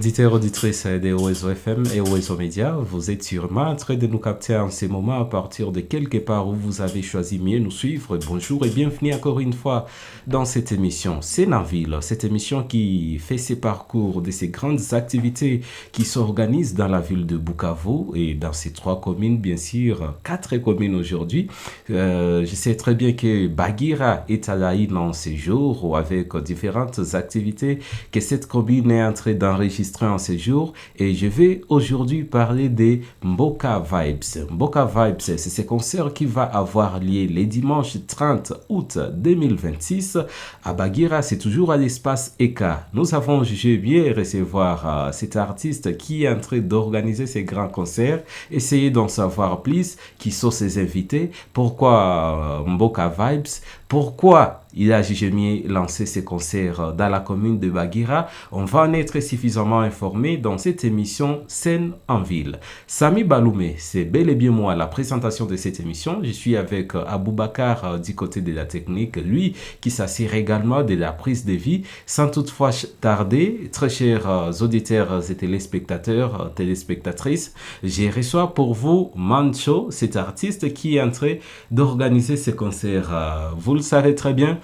Auditeurs, auditrices des Oizo FM et Oizo Media, vous êtes sûrement en train de nous capter en ce moment à partir de quelque part où vous avez choisi mieux nous suivre. Bonjour et bienvenue encore une fois dans cette émission. C'est Naville, cette émission qui fait ses parcours de ces grandes activités qui s'organisent dans la ville de Bukavu et dans ces 3 communes, bien sûr, 4 communes aujourd'hui. Je sais très bien que Bagira est à l'Aïn en séjour avec différentes activités que cette commune est en train d'enregistrer en séjour et je vais aujourd'hui parler des Mboka Vibes. Mboka Vibes, c'est ce concert qui va avoir lieu le dimanche 30 août 2026 à Bagira, c'est toujours à l'espace ECA. Nous avons jugé bien recevoir cet artiste qui est en train d'organiser ces grands concerts, essayer d'en savoir plus, qui sont ses invités, pourquoi Mboka Vibes, pourquoi il a jugé mieux lancer ses concerts dans la commune de Bagira. On va en être suffisamment informé dans cette émission Scène en ville. Sami Baloumé, c'est bel et bien moi à la présentation de cette émission. Je suis avec Aboubakar du côté de la technique, lui qui s'assure également de la prise de vie. Sans toutefois tarder, très chers auditeurs et téléspectateurs, téléspectatrices, je reçois pour vous Mancho, cet artiste qui est en train d'organiser ces concerts. Vous le savez très bien.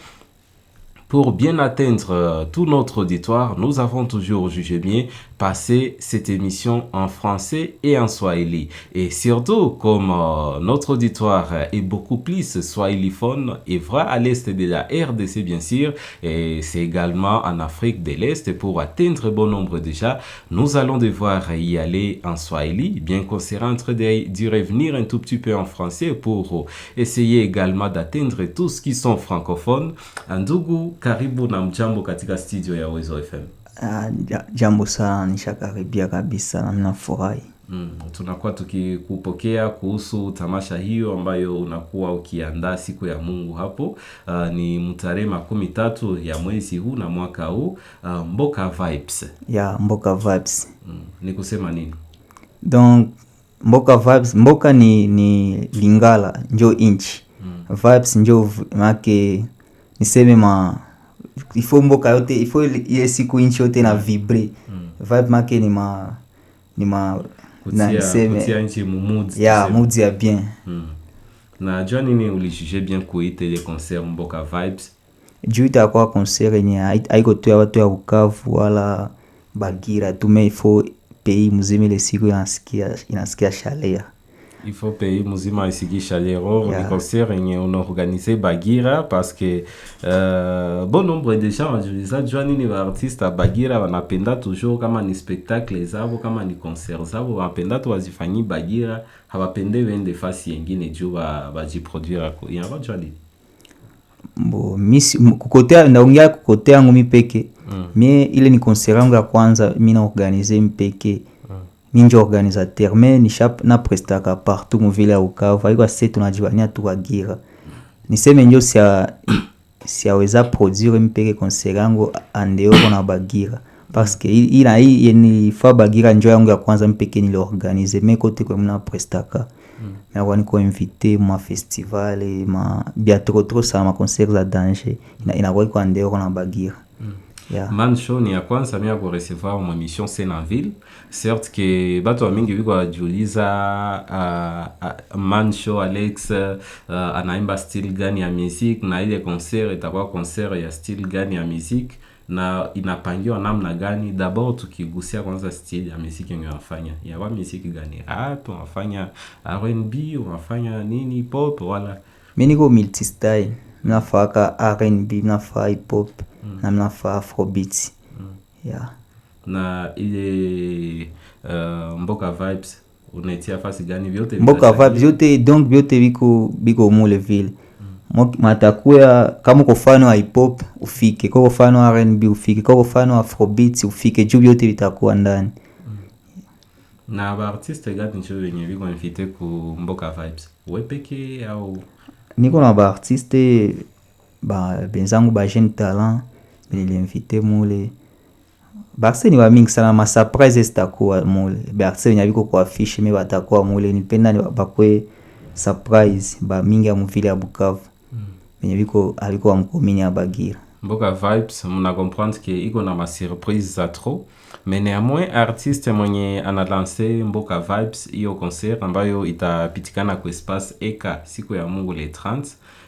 Pour bien atteindre tout notre auditoire, nous avons toujours jugé bien passer cette émission en français et en swahili. Et surtout, comme notre auditoire est beaucoup plus swahiliphone et vrai à l'est de la RDC bien sûr, et c'est également en Afrique de l'Est, pour atteindre bon nombre déjà, nous allons devoir y aller en swahili, bien qu'on sera en train d'y revenir un tout petit peu en français pour essayer également d'atteindre tous ceux qui sont francophones. Ndugu, karibu na mjambo katika studio ya Oizo FM. Jambo sana, nishakaribia kabisa na mnafurahi. Tunakuwa tukikupokea kuhusu tamasha hiyo ambayo unakuwa ukiandaa siku ya Mungu hapo. Ni tarehe 13 ya mwezi huu na mwaka huu. Mboka Vibes. Mboka Vibes. Ni kusema nini? Donc Mboka Vibes, Mboka ni Lingala, njo inchi. Vibes njo make niseme ifo mboka yote, ifo ile siku inchi yote na vibre. Vibe make ni na niseme kutia inchi mumudi. Mudi ya bien. Na jua nini ulijuje bien kuite le concert Mboka Vibes? Juu itakuwa concert yenye haiko tu ya watu ya Bukavu wala Bagira, tume ifo pays mzima ile siku inasikia chaleur. Il faut payer muzima isiki chaleur, les concerts on organisé Bagira parce que bon nombre de gens déjà joani ni artistes à Bagira wanapenda toujours kama ni spectacle zabo kama ni concert zabo wanapenda tu wazifanyi Bagira, hawapende wende fasi nyingine juu bajiproduire ko yango joani. Bo misi kukotea ndaongea kukotea yangu mipeke. Mie ile ni concert yangu ya kwanza mimi na organiser mpeke. Minjo organisateur mais nishap na prestaka partout mu vile ya Bukavu aiko ase tunajibania tu Bagira. Niseme njo siaweza produire mpeke concert yangu andeo na Bagira parce que hii ni fa Bagira njo yangu ya kwanza mpeke ni organiser mais kote kwa mna prestaka. Mais kwa niko invité ma festival ma bientôt ça ma concert za danger inakuwa iko andeo na Bagira. Mancho ni ya kwanza mimi kwa recevoir ma mission Scène en ville. Certes que bato mingi biko ajuliza Mancho Alex anaimba style gani ya music na ile concert itakuwa concert ya style gani ya music na inapangiwa namna gani. D'abord tukigusia kwanza style ya music yenye unafanya. Ya wa music gani? Rap, unafanya R&B, unafanya nini, pop wala? Mimi niko multi style. Nafaka R&B, nafaka hip hop. Na mnafa afrobeat. Na ile Mboka Vibes unetia fasi gani vyote? Mboka Vibes yote donc vyote biko mule vile. Matakuya kama kufano hip hop ufike, kwa kufano R&B ufike, kwa kufano afrobeat ufike, juu vyote vitakuwa ndani. Na ba artiste gani njo wenye biko invité ku Mboka Vibes? Wewe peke au niko na ba artiste benzangu ba jeune talent niliinvite mule. Basi ni wa mingi sana, ma surprise zitakuwa mule. Basi nyabiko kwa affiche mais batakuwa mule, nipenda ni bakwe surprise ba mingi ya mvile ya Bukavu. Nyabiko alikuwa mkomini ya Bagira. Mboka Vibes, mna comprendre que iko na ma surprise za trop. Mais néanmoins artiste mwenye analance Mboka Vibes hiyo concert ambayo itapitikana kwa espace Eka siku ya Mungu le 30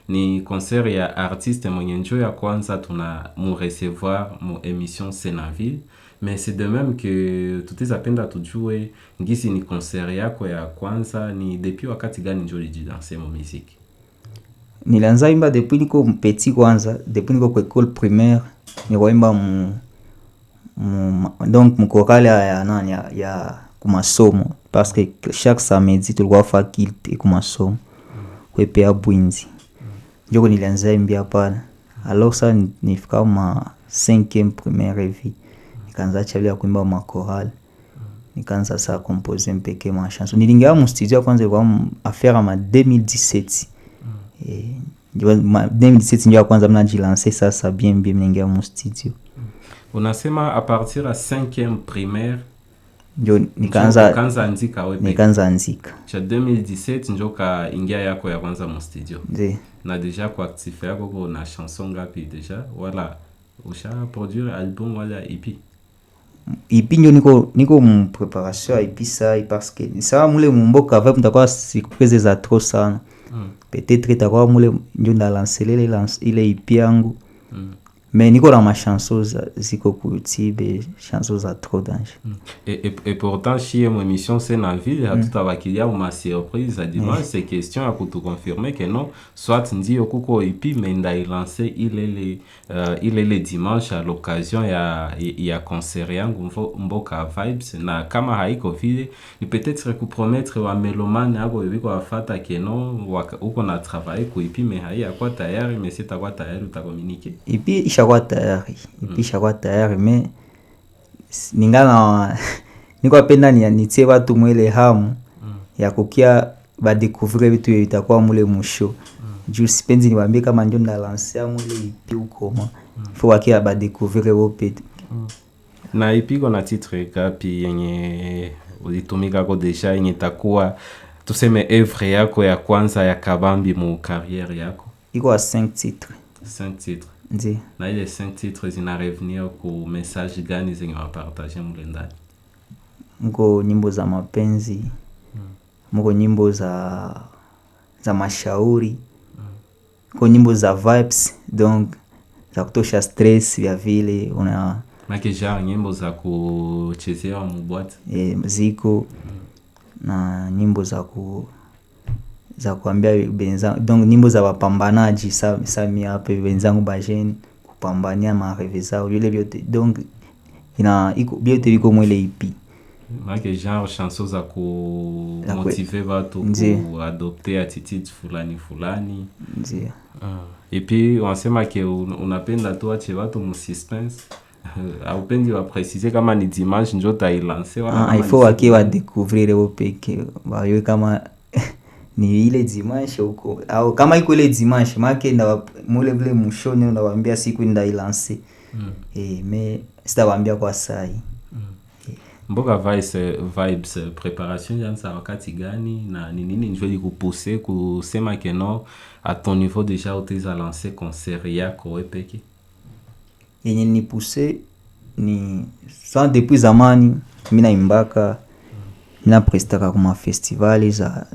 ni concert ya artiste mwenye njo ya kwanza tuna mu recevoir mu émission Senaville. Mais c'est de même que tutapenda tujue ngisi ni concert yako ya kwanza, ni depuis wakati gani njo ulijidanse mu muziki? Nilianza imba depuis niko petit kwanza, depuis niko kwa école primaire, niko imba donc mkorale ya nani ya kumasomo parce que chaque samedi tulikuwa faculté kumasomo kwa pea Bwinzi. Ndio nilianza imbia pale. Alors ça nifika ma 5e primaire hivi. Nikaanza chabia kuimba makorale. Nikaanza sa composer mpeke ma chanson. Nilingia mu studio kwanza kwa affaire ma 2017. 2017 ndio kwanza mnajilancer sasa bien nilingia mu studio. Unasema a partir ya 5e primaire ndio nikaanza andika wewe. Nikaanza andika. Cha 2017 ndio ka ingia yako ya kwanza mu studio. Ndio. Na deja kwa actif yako kuna chanson ngapi deja? Wala usha produire album wala EP? EP ndio niko mu préparation ya EP ça parce que ça mule mumboka va mtakuwa surprise za trop sana. Peut-être itakuwa mule ndio ndalancer ile EP yangu. Mais niko na ma chansons ziko ku YouTube, chansons za trop danger. Et pourtant chez mon émission Senaville hatutabakilia ma surprise à dimanche, c'est question à kutu confirmer que non, soit ndio kuko EP mais ndailancer il est dimanche à l'occasion ya concert yangu Mboka Vibes, na kama haiko vile ni peut-être kupromettre wa melomane hapo biko afata que non uko na travailler ku EP mais haiko tayari, mais c'est takuwa tayari utakommuniquer. EP ishakuwa tayari mais ningana niko penda nitie watu mwele hamu ya kukia ba découvrir vitu vitakuwa mule musho. Juu sipendi niwaambie kama ndio ndalancer mule EP uko ma faut wakia ba découvrir wope. Na EP kuna titre kapi yenye ulitumika kwa deja yenye takuwa tuseme œuvre yako ya kwanza ya kabambi mu carrière yako? Iko 5 titres. 5 titres. Ndi. Na ile 5 titres zina revenir ku message gani zenye wapartage mule ndani? Mko nyimbo za mapenzi. Mko nyimbo za mashauri. Mko nyimbo za vibes, donc za kutosha stress vya vile una makeja nyimbo za kuchezea mu boîte. Ziko na nyimbo za kuambia benza, donc nyimbo za wapambanaji sami hapa wenzangu bajeni kupambania mareve zao vile vyote, donc iko vyote viko mwele EP. Make genre chanson za ku motiver watu ku adopter attitude fulani. Ndio. Et puis wanasema ke unapenda tu ache watu mu suspense. Aupendi wa préciser kama ni dimanche njo tailancer wala il faut wakiwa découvrir wao peke wao kama ni ile dimanche huko au kama iko ile dimanche make na mule vile mshoni nawaambia siku ndailancer. Mais sitawaambia kwa sai. Mboka Vibes préparation yanza wakati gani na ni nini njoo kupousser kusema que non à ton niveau déjà utaweza lancer concert yako wewe peke? Yenye ni pousser ni sans depuis zamani mimi naimbaka na prestaka kuma festivali za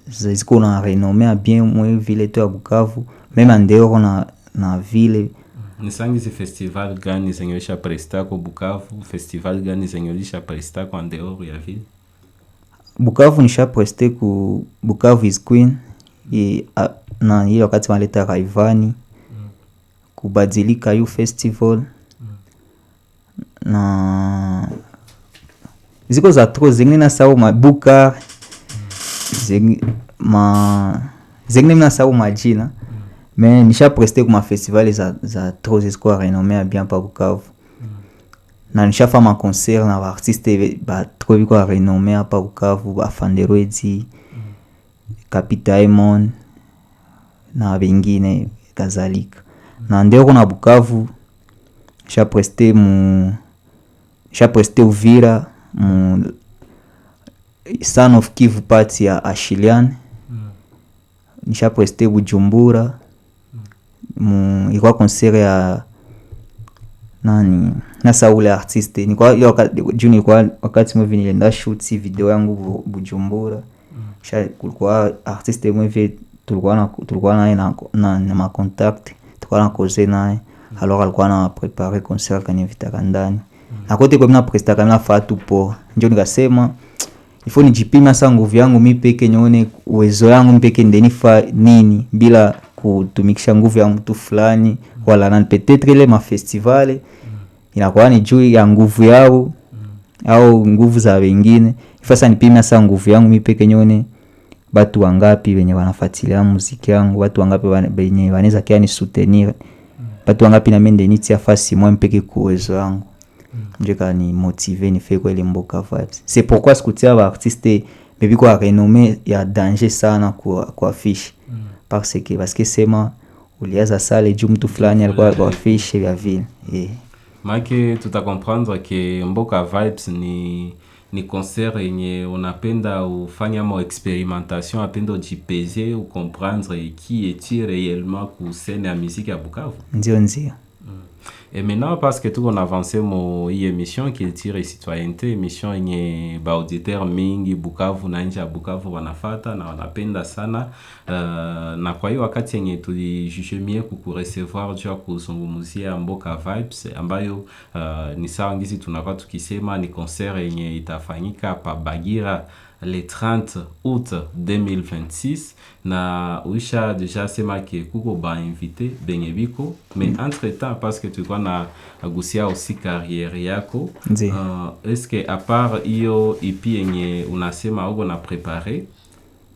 ziko na renommée bien mwe vile tu ya Bukavu, même en dehors na ville. Nisangi zi festival gani zenyelisha presta kwa Bukavu, festival gani zenyelisha presta kwa en dehors ya ville? Bukavu nisha preste ku Bukavu is Queen na hiyo wakati waleta Raivani kubadilika yu festival. Na ziko za trop zingine na sawa mabuka zingine na sawa majina, mais nisha prester kuma festival za trop ziko renommé bien pa Bukavu. Na nisha fa ma concert na ba artiste ba trop biko renommé pa Bukavu, ba Fanderwedi, Capitaimon na bengine kazalika. Na ndio kuna Bukavu nisha prester Uvira Son of Kivu party ya Ashilian. Nisha prester Bujumbura ilikuwa concert nani nasa ule artiste ni kwa wakati mwe nilienda shoot video yangu Bujumbura. Kulikuwa artiste mwe tulikuwa naye na ma contact, tulikuwa na cause naye. Alors alikuwa na préparer concert kanivita ndani. Na kote kwa mna presta kama fatu po. Ndio nikasema ifo nijipima sana nguvu yangu mimi peke nione uwezo yangu mimi peke ndenifa nini bila kutumikisha nguvu ya mtu fulani wala na peut-être ile ma festival inakuwa ni juu ya nguvu yao au nguvu za wengine. Ifasa nipima sana nguvu yangu mimi peke nione watu wangapi wenye wanafuatilia muziki yangu, watu wangapi wenye wanaweza kia ni soutenir, watu wangapi na mimi ndenitia fasi moi mpeke kwa uwezo wangu. Njeka ni motiver ni faire ile Mboka Vibes. C'est pourquoi sikutia ba artiste bebi kwa renommé ya danger sana kwa fiche. Parce que sema uliaza sale juu mtu fulani alikuwa kwa fiche ya vile. Make tutakomprendre que Mboka Vibes ni concert yenye unapenda ufanya mo expérimentation, apenda jipeze ou comprendre qui est réellement ku scène ya musique ya Bukavu. Ndio. Et maintenant, parce que tout on avance mon émission qui est tirée citoyenneté, émission yenye ba auditeur mingi Bukavu na nje ya Bukavu wanafata na wanapenda sana. Na kwa hiyo wakati yenye tulijuge mie kukurecevoir juu ya kuzungumzia Mboka Vibes ambayo ni sawa ngizi tunakuwa tukisema ni concert yenye itafanyika pa Bagira le 30 août 2026 na uisha deja sema ke kuko ba invité benye biko mais entre temps parce que tu vois na gusia aussi carrière yako est-ce que à part hiyo ipi yenye unasema uko na préparer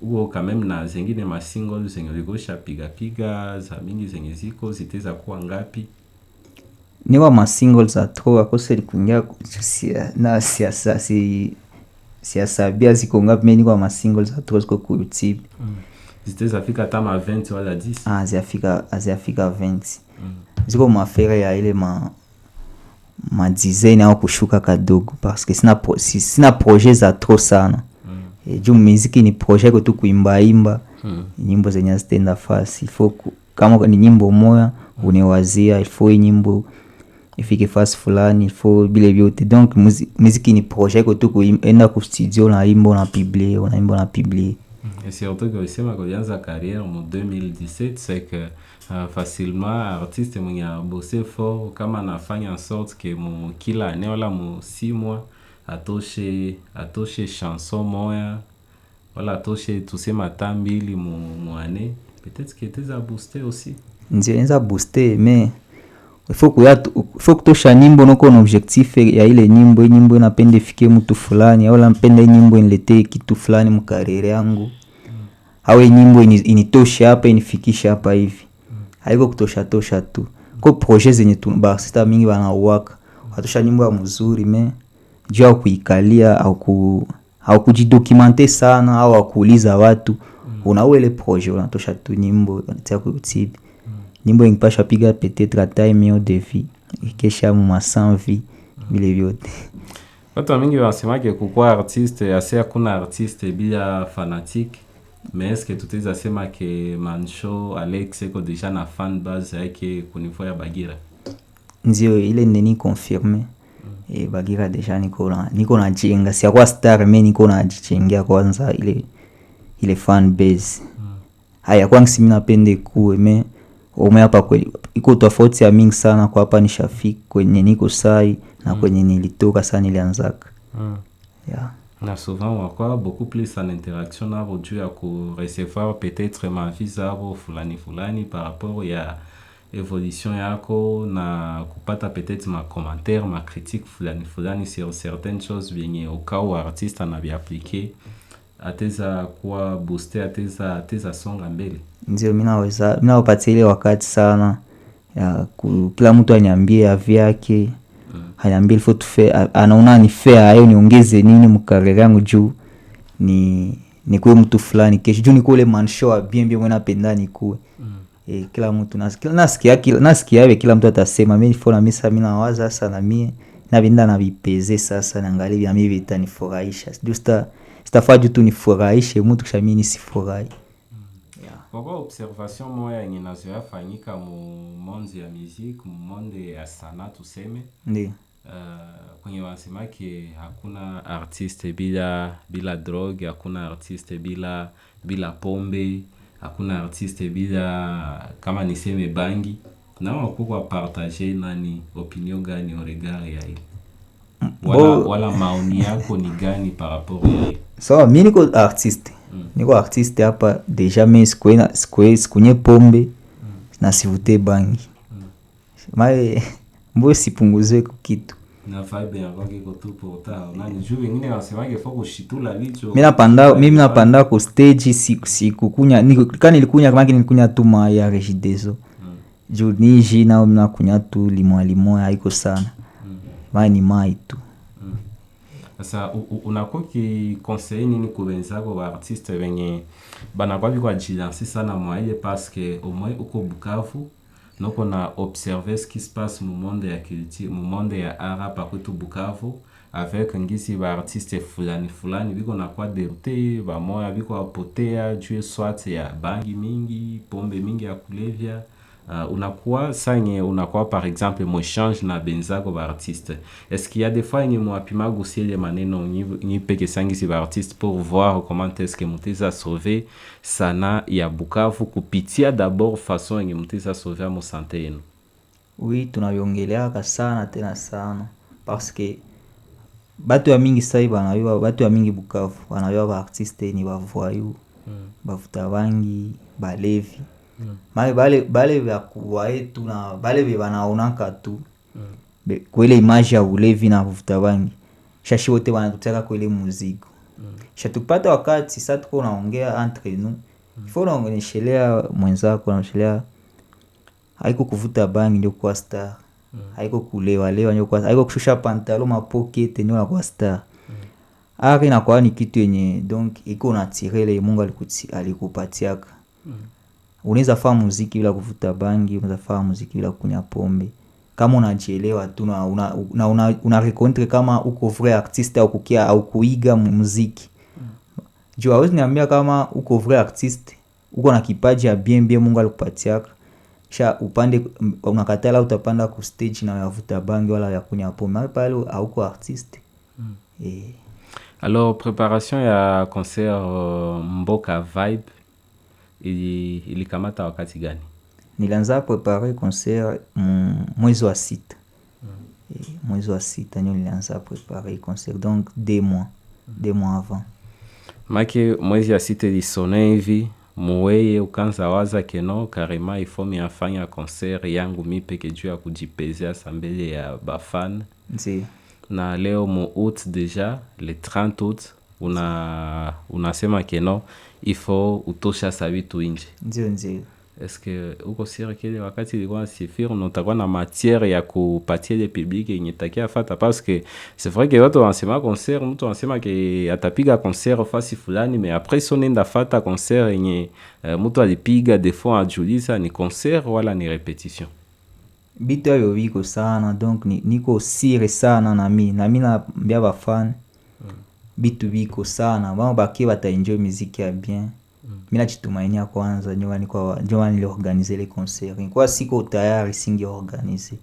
ou quand même na zengine ma single zenye ulikosha piga za mingi zenye ziko ziteza kuwa ngapi? Niwa ma single za trop akose likuingia na siasabia ziko ngapi mimi kwa ma single za trop ziko ku YouTube. Ziteza fika tama 20 wala 10? Aziafika 20. Ziko mafere ya ile ma dizaine au kushuka kadogo parce que sina projet za trop sana. Juu muziki ni projet ko tu kuimba nyimbo zenye zitenda fasi. Kama ni nyimbo moja uniwazia ifo nyimbo ifike fasi fulani ifo bile vyote. Donc muziki ni projet ko tu kuenda ku studio na imbo na publier. Et surtout que sema kuanza carrière en 2017 c'est que facilement artiste mwenye bosse fort kama nafanya en sorte que mon kila année wala mo 6 mois atoshe chanson moya wala atoshe tusema tambili mo année peut-être que tu as boosté aussi. Ndio booster mais il faut kutosha nyimbo noko na objectif ya ile nyimbo inapende fikie mtu fulani au napenda nyimbo inilete kitu fulani mkarere yangu. Au nyimbo initosha hapa inifikisha hapa hivi. Haiko kutosha tu. Kwa projet zenye tunaba sita mingi wanawaka. Watosha nyimbo ya mzuri mais jua kuikalia au kujidocumenter sana au kuuliza watu unawe ile projet unatosha tu nyimbo unatia ku YouTube. Nyimbo ingepasha piga peut-être à time de vie ikesha mu 100 vie vile vyote. Watu mingi wanasema ke kukua artiste ase hakuna artiste bila fanatique. Mais est-ce que tu t'es asema ke Mancho Alex eko deja na fan base yake kunifo ya Bagira? Ndio ile nini confirme. Bagira deja niko na jenga si kwa star mais niko na jichengia kwanza ile fan base. Haya kwangu si mimi napende kuwe mais hapa kweli iko tofauti ya mingi sana kwa hapa nishafiki kwenye niko sai na kwenye nilitoka sana nilianzaka. Na souvent on a beaucoup plus en interaction avec Dieu à recevoir peut-être ma visa au fulani par rapport à évolution yako na kupata peut-être ma commentaire ma critique fulani sur certaines choses bien au cas où artiste en avait appliqué ateza kwa booster ateza songa mbele. Ndio mimi nawapatia ile wakati sana ya kila mtu aniambie avi yake. Hayambia il faut tu faire anaona ni fair hayo niongeze nini mkarere yangu juu ni kwa mtu fulani kesho juu ni kule man show bien mwana penda ni kuwe. Kila mtu nasikia kila mtu atasema mimi fona misa mimi nawaza sana mimi na binda na vipeze sasa naangalia mimi vitanifurahisha. Just sitafaa tu nifurahishe mtu kisha mimi nisifurahi. Kwa observation moya yenye nazoea fanyika mu monde ya musique, mu monde ya sanaa tuseme, Ndio. kwenye wasemake hakuna artiste bila drogue, hakuna artiste bila pombe, hakuna artiste bila kama niseme bangi. Na wakuwa partager nani opinion gani au regard ya hili? Wala maoni yako ni gani par rapport ya hili? So, mimi niko artiste. Niko artiste hapa deja, mimi sikunye pombe na sivute bangi. Mae mbo sipunguze kitu. Na vibe ya rock iko tu porta. Nani juu wengine wasemage foko shitula licho. Mimi napanda ku stage sikukunya nilikunya kama nilikunya tu ya Regideso. Juu niji nao mimi nakunya tu limo haiko sana. Mae ni mai tu. Sasa unakuwa conseiller nini kwa wenzako wa artiste wenye banakuwa biko jilancer sana mwaye parce que au moins uko Bukavu noko na observer ce qui se passe mu monde ya culture, mu monde ya art partout Bukavu avec ngisi ba artiste fulani biko na kwa derte ba moya biko apotea juu soit ya bangi mingi, pombe mingi ya kulevya. Unakuwa sanye unakuwa par exemple mo change na benzako ba artiste. Est-ce qu'il y a des fois ni mo apima gusie les maneno ni peke sangi si ba artiste pour voir comment est-ce que muteza sauver sana ya Bukavu kupitia d'abord façon yenye muteza sauver mo santé yenu? Oui, tunaviongelea sana tena sana parce que batu ya mingi sai banayua, batu ya mingi Bukavu wanayua ba artiste ni ba voyou, bafuta bangi, balevi. Bale vya kuwa yetu na bale vya wanaonaka tu kwa ile image ya ulevi na kuvuta bangi, shashi wote wanatutaka kwa ile muziki. Shatupata wakati sasa tuko naongea entre nous, ifo naongeleshelea mwenzako, naongeleshelea haiko kuvuta bangi ndio kwa star, haiko kulewa ndio kwa, haiko kushusha pantalo mapocket ndio kwa star. Ari na kwa ni kitu yenye donc iko na tirele Mungu alikupatiaka. Unaweza fanya muziki bila kuvuta bangi, unaweza fanya muziki bila kunywa pombe. Kama unajielewa tu na una reconnaître kama uko vrai artiste au kukia au kuiga muziki. Juu hawezi niambia kama uko vrai artiste, uko na kipaji ya bien Mungu alikupatiaka. Kisha upande unakatala utapanda ku stage na yavuta bangi wala ya kunywa pombe. Pale hauko artiste. Alors préparation ya concert Mboka Vibe ilikamata wakati gani? Nilianza prepare concert mwezi wa 6. Mwezi wa 6 ndio nilianza prepare concert, donc 2 mois avant. Make mwezi ya 6 ilisone hivi muweye ukanza waza keno karema ifomi afanya concert yangu mi peke juu ya kujipezea sambele ya bafan. Ndio. Na leo mu août déjà le 30 août unasema keno ifo utosha sabitu inje. Ndio. Est-ce que uko sire kile wakati ilikuwa sifiri utakuwa na matière ya kupatia le public yenye takia fata, parce que c'est vrai que watu wanasema concert, mtu anasema ke atapiga concert fasi fulani, mais après sonenda fata concert yenye mtu alipiga des fois ajuliza ni concert wala ni répétition. Bitu yo biko sana, donc niko sire sana na mimi naambia ba fan bitu biko sana, wao baki bata enjoy muziki ya bien. Mimi najitumainia kwanza ndio niliorganize le concert. Kwa siko tayari singe organize.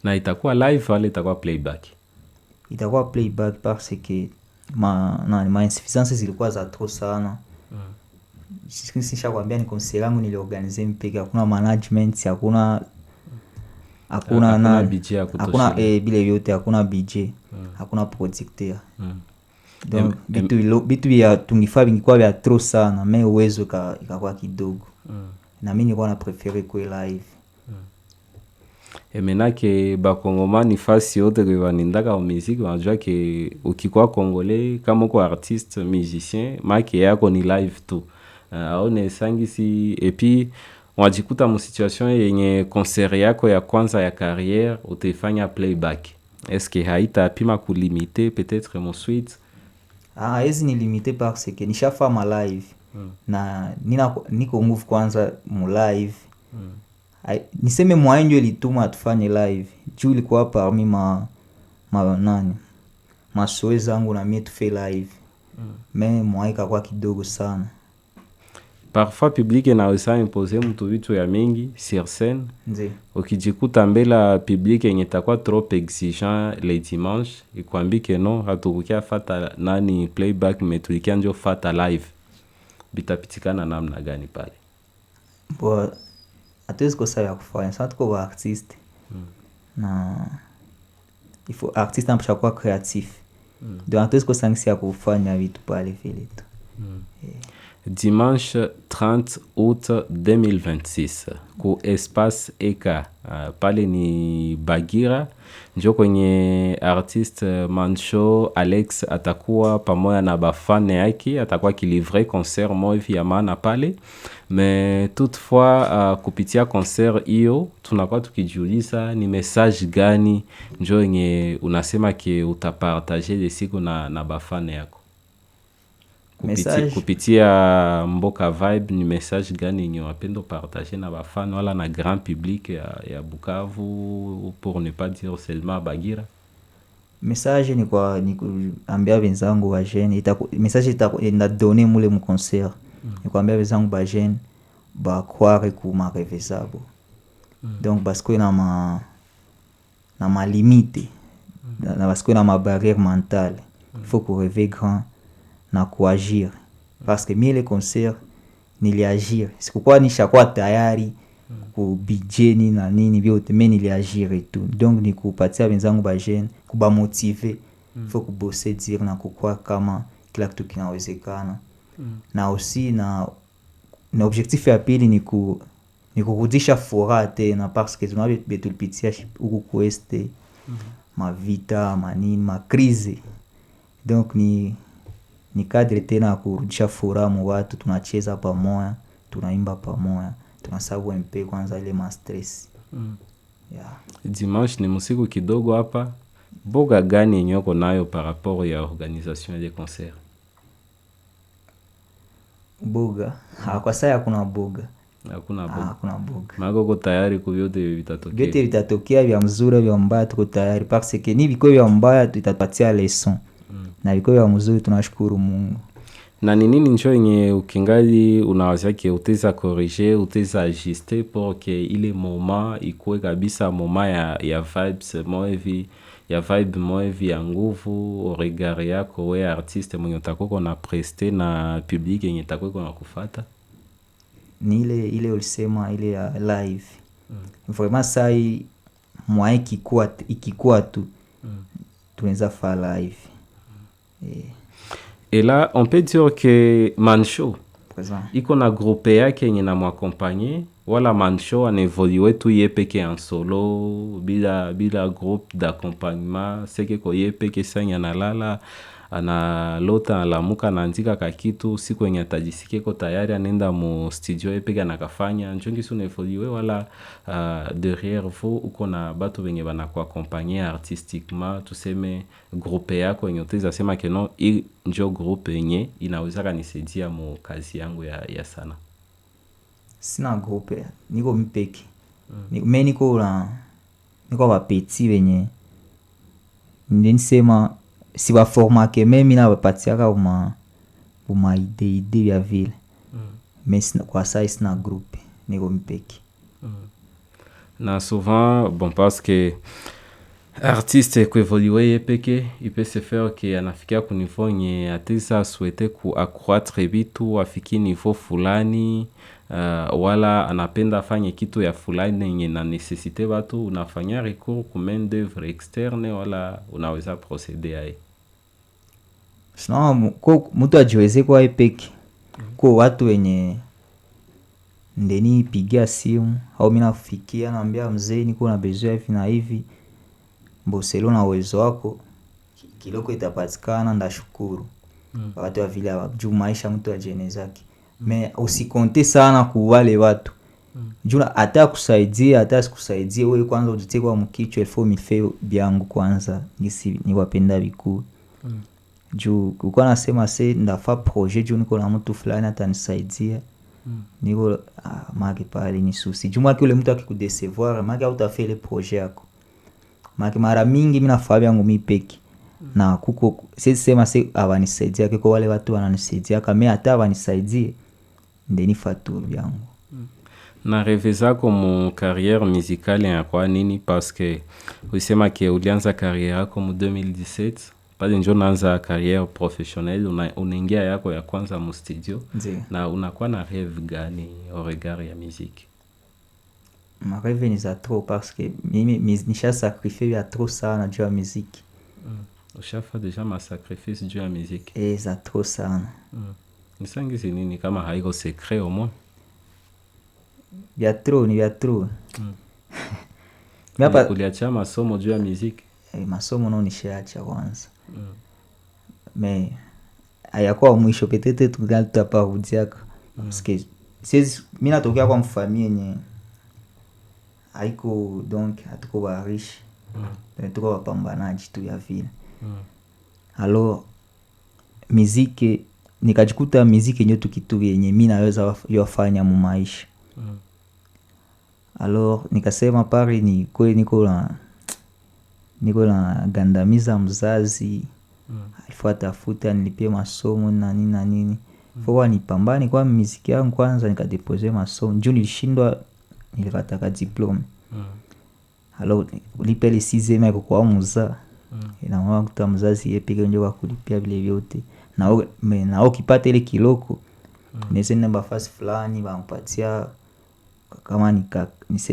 Na itakuwa live wala itakuwa playback? Itakuwa playback parce que ma insuffisance zilikuwa za trop sana. Nishakwambia ni concert yangu niliorganize mpeke, hakuna management, hakuna budget, hakuna bile yote, hakuna budget, hakuna producteur. Donc bitu ya tungifaa vingikuwa vya trop sana, mais uwezo ikakuwa kidogo. Na mimi nilikuwa na prefere kwa live. Menake bakongomani fasi yote kwa wanindaka wa muziki wanajua ke ukikuwa Congolais kama uko artiste musicien make yako ni live tu. Aone sangisi et puis wajikuta mu situation yenye concert yako ya kwanza ya carrière utaifanya playback. Est-ce que haita pima kulimiter peut-être mon suite? Hizi ni limité parce que nishafa ma live. Na niko move kwanza mu live. Niseme mwaenjo ilituma tufanye live. Juu ilikuwa parmi masoe zangu na mie tufe live. Mais mwaika kwa kidogo sana. parfois public inaweza impose mtu vitu ya mingi sur scène. Ndio. Ukijikuta mbele public yenye itakuwa trop exigeant le dimanche, ikwambike no hatukukia fata nani playback metulikia njo fata live. Bitapitikana namna gani pale? Bo hatuwezi kosa ya kufanya. Sasa tuko wa artist. Na ifo artist anapaswa kuwa creatif. Donc hatuwezi kosa ngisi ya kufanya vitu pale vile tu. Dimanche 30 août 2026 ku espace Eka pale ni Bagira, njo kwenye artiste Mancho Alex atakuwa pamoja na bafane yake, atakuwa kilivre concert moja ya maana pale. Mais toutefois kupitia concert hiyo tunakuwa tukijiuliza ni message gani njo yenye unasema ke utapartager de siku na bafane yako kupitia Mboka Vibe. Ni message gani yenye wapendo partager na bafane wala na grand public ya Bukavu, pour ne pas dire seulement Bagira? Message ni kuambia wenzangu wa jeune, message ina donner mule mu concert. Ni kuambia wenzangu ba jeune ba croire ku ma rêve zabo. Donc parce que na ma limite, na parce que na ma barrière mentale, il faut que rêver grand na kuagir. Parce que mimi le concert niliagir. Sikuwa nishakuwa tayari ku budget ni na nini vyote, mimi niliagir et tout. Donc ni kupatia wenzangu ba jeune, kuba motiver, il faut que bosser dire na kukua kama kila kitu kinawezekana. Na aussi na objectif ya pili ni kurudisha furaha tena, parce que tunabetulipitia huku kueste mavita manini ma crise. Donc ni kadri tena kurudisha furaha mu watu, tunacheza pamoja, tunaimba pamoja, tunasabu mpe kwanza ile ma stress. Yeah. Dimanche ni musiku kidogo hapa. Boga gani yenye uko nayo par rapport ya organisation des concerts? Boga kwa sasa hakuna boga. Hakuna boga. Mago uko tayari kwa vyote vitatokea. Vyote vitatokea, vya mzuri vya mbaya tuko tayari, parce que ni viko vya mbaya tutapatia leçon. Na viko vya mzuri tunashukuru Mungu. Na ni nini njo yenye ukingali unawazia ke uteza corriger, uteza ajuster pour que ile moment ikuwe kabisa moment ya vibes moevi, ya vibe moevi ya nguvu au regard yako we artiste mwenye utakuwa na prester na public yenye itakuwa na kufata? Ni ile ulisema ile ya live. Vraiment sai moyen ikikuwa tu tunaweza fa live. Et là, on peut dire que Mancho, iko na groupe yake yenye na m'accompagner, wala Mancho an évolué tout ye peke en solo, bila groupe d'accompagnement, seke ko ye peke sanya na lala, ana lota alamuka anaandika kakitu, siku yenye atajisikia ko tayari anaenda mu studio ye peke anakafanya. Njongi su na évolué wala derrière vous uko na batu wenye bana kuaccompagner artistiquement, tuseme groupe yako yenye uteza sema ke no njo groupe yenye inaweza kanisaidia mu kazi yangu ya sana? Sina groupe, niko mpeke. Mimi niko wapeti wenye nisema si ba forma ke mimi na bapatiaka uma ide ya vile. Mais kwa sasa sina groupe, niko mpeke. Na souvent bon, parce que artiste ku évoluer peke, il peut se faire que anafikia ku niveau nye atisa souhaiter ku accroître vitu afiki niveau fulani, wala anapenda afanye kitu ya fulani yenye na necessite watu, unafanya recours ku main d'œuvre externe wala unaweza procéder aye? Sinon mtu ajiweze kwa peke. Kwa watu wenye ndeni pigia simu au mimi nafikia naambia mzee niko na besoin hivi na hivi, mboselo na uwezo wako kiloko itapatikana, ndashukuru. Wakati wa vile juu maisha mtu ajenezake. Mais usikonte sana ku wale watu. Juu hata kusaidia hata sikusaidia wewe kwanza ujiteke kwa mkicho, elfo mife byangu kwanza ni wapenda vikuu. Juu uko nasema ndafa projet juu niko na mtu fulani atanisaidia. Niko maki pale ni susi. Juu maki ule mtu akikudecevoir, maki hautafanya ile projet yako. Maki mara mingi mimi nafanya yangu mimi peke. Na kuko sema abanisaidia kwa wale watu wananisaidia kama hata abanisaidia ndeni fatu byangu. Na reve zako mu carrière musicale ya kwa nini? Parce que usema ke ulianza carrière yako mu 2017 pale njo naanza carrière professionnelle, unaingia yako ya kwanza mu studio. Na unakuwa na rêve gani au regard ya musique? Ma rêve ni za trop parce que mimi nisha sacrifié ya trop sana juu ya musique. Ushafa deja ma sacrifice juu ya musique? Za trop sana. Nisangizi nini kama haiko secret au moins? Vya trop. Uliacha masomo juu ya musique? Masomo no nishaacha kwanza. Mais hayakuwa mwisho, peut-être tutaparudiaka. Parce que mimi natokea kwa mfamie yenye haiko, donc hatuko barishi. Tuko wapambanaji tu ya vile. Alors muziki nikajikuta muziki ndio kitu yenye mimi naweza yofanya mu maisha. Alors nikasema pari ni kweli niko na gandamiza mzazi. Alifuata nilipie masomo na nini. Kwa nipambane kwa muziki yangu kwanza, nikadepose masomo. Juu nilishindwa, nilikataka diplome. Alors ulipele 6e yako kwa muza. Na mwa kuta mzazi yeye peke ndio wa kulipia vile vyote. Na ukipata ile kiloko, nenda bafasi fulani bampatia kama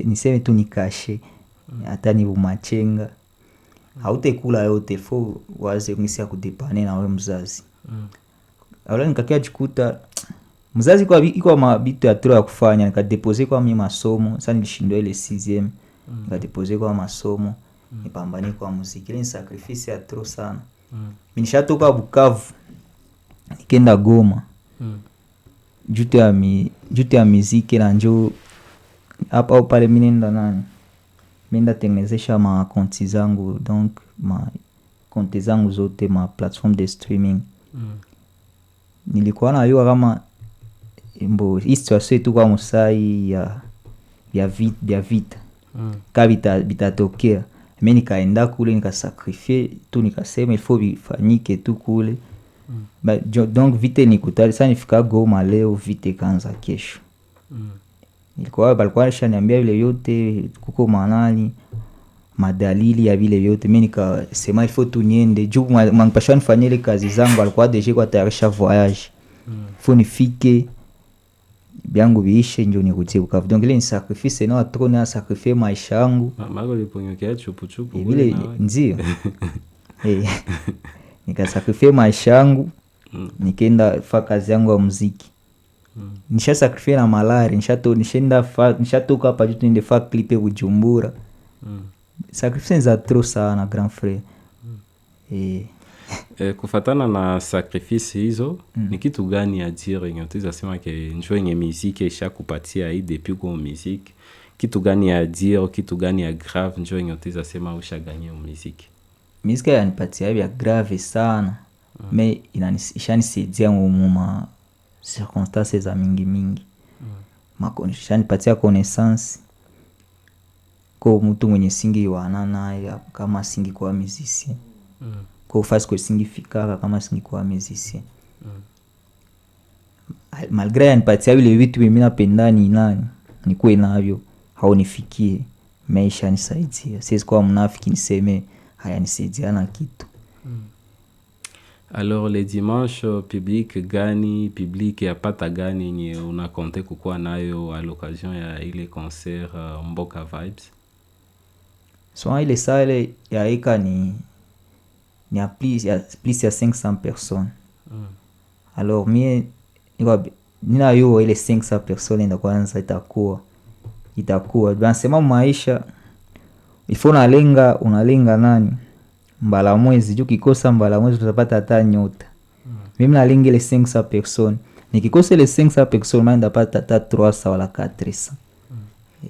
niseme tu nikashe, hata ni bumachenga. Hautekula yote fo waze ngisi ya kudepane na wewe mzazi. Alors nikakia jikuta mzazi kwa iko mabitu ya trop ya kufanya, nikadepose kwa mimi masomo. Sasa nilishindwa ile 6e, nikadepose kwa masomo, nipambane kwa muziki. Ile sacrifice ya trop sana. Mimi nishatoka Bukavu nikenda Goma. Jute ya muziki na njoo hapa pale mimi nenda Menda tengenezesha ma konti zangu, donc ma konti zangu zote ma platform de streaming. Nilikuwa na hiyo kama mbo situation tu kwa musai ya vita. Kabita bitatokea. Mimi nikaenda kule nikasacrifier tu, nikasema il faut bifanyike tu kule. Donc vite nikutali sana nifika Goma leo, vite kanza kesho. Balikuwa shaniambia vile yote, kuko manani madalili ya vile yote. Mimi nikasema il faut tu niende juu mwanipasha nifanye ile kazi zangu. Alikuwa deja kwa tayarisha voyage. Faut nifike byangu biishe ndio nikuje Bukavu. Donc ile ni sacrifice na trop na sacrifice maisha yangu. Mago liponyokea chupu vile ndio. Nikasacrifice maisha yangu, nikaenda fa kazi yangu ya muziki. Nisha sacrifice na malari, nishatoka hapa juu nende fa clip Bujumbura. Sacrifice za trop sana grand frère. Kufatana na sacrifice hizo, ni kitu gani ya dire yenye utaweza sema ke njoo yenye muziki ishakupatia hii depuis kwa muziki? Kitu gani ya dire, kitu gani ya grave njoo yenye utaweza sema ushaganya muziki? Muziki yanipatia ya grave sana. Mais ishanisaidia mu circonstances za mingi. Ishanipatia connaissance kwa mtu mwenye singi wanana kama singi kwa musicien. Kwa fasi kwa singi fikaka kama singi kwa musicien. Malgré yanipatia vile vitu mimi napenda nikuwe navyo, haunifikie. Maisha nisaidia. Siwezi kuwa mnafiki niseme hayanisaidia na kitu. Alors les dimanches, public ya pata gani nye unakonte kukuwa nayo à l'occasion ya ile concert Mboka Vibes? So ile salle ya eka ni plus ya 500 personnes. Alors mie nina yo ile 500 personnes ndio kwanza itakuwa banasema maisha ifo unalenga nani mbala mwezi, juu kikosa mbala mwezi utapata hata nyota. Mimi nalenga ile 500 personnes, nikikosa ile 500 personnes mimi ndapata hata 300 wala 400.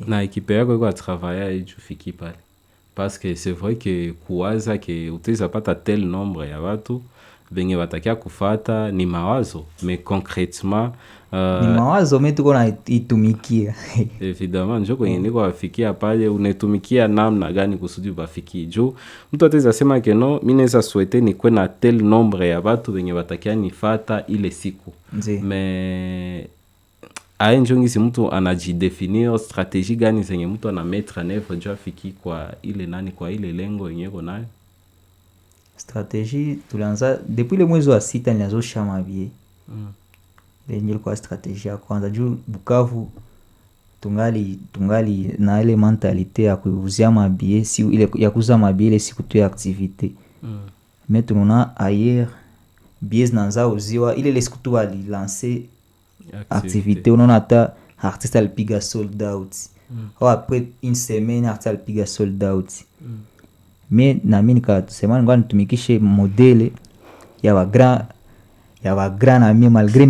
Na ekipe yako kwa travailler ijufiki pale, parce que c'est vrai que kuwaza ke utaweza pata tel nombre ya watu venye watakia kufata ni mawazo, mais concrètement ni mawazo mimi tuko na itumikia. Évidemment njoo kwenye niko wafikia pale, unatumikia namna gani kusudi bafikie juu mtu ataweza sema ke no, mimi naweza souhaiter ni kwa na tel nombre ya watu wenye watakia nifata ile siku. Mais aenjongisi mtu anajidefinir strategie gani zenye mtu anametra nevo njo afiki kwa ile nani, kwa ile lengo yenye iko nayo? Strategie tulianza depuis le mwezi wa 6 nilianzosha mabie. Lenye ilikuwa strategie ya kwanza juu Bukavu tungali na ile mentalite ya kuuzia mabie, si ile ya kuuza mabie ile siku tu ya activité. Mais tunaona ailleurs bie zinaanza uziwa ile siku tu alilancer activité, unaona hata artiste alipiga sold out. Au après une semaine artiste alipiga sold out. Mais na mimi nikasema ngoja nitumikishe modele ya wa grand na mimi malgré